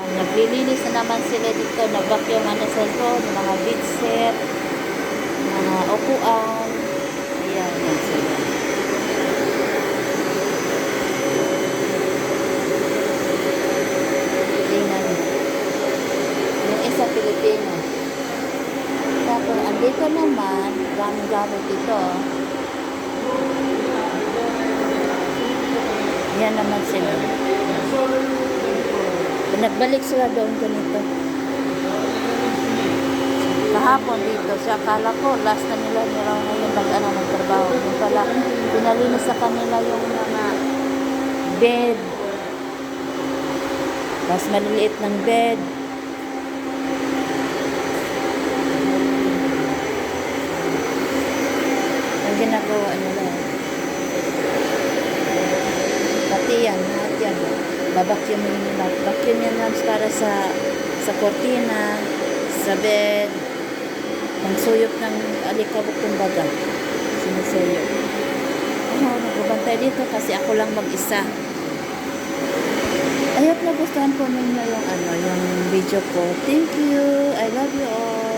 Naglilinis na naman sila dito. Nag-vacuum na sa road, mga bedsheet, mga upuan. Ayan, yan sila. Tingnan mo. Yung isa Pilipino. Tapos, andito naman, gamit dito. Yan naman sila. Nagbalik sila doon ganito. Kahapon dito, siya akala ko, last na nila ngayon magtrabaho. Yung pala, pinalinis sa kanila yung mga bed. Mas maliliit ng bed. Ang ginagawa nila. Pati yan, lahat yan. Babacuum nila. Vacuum yan para sa kortina, sa bed, pangsuyop ng alikabok kumbaga. Sinusuyop. Nagbabantay dito kasi ako lang mag-isa. I hope nagustuhan po ninyo yung video ko. Thank you. I love you all.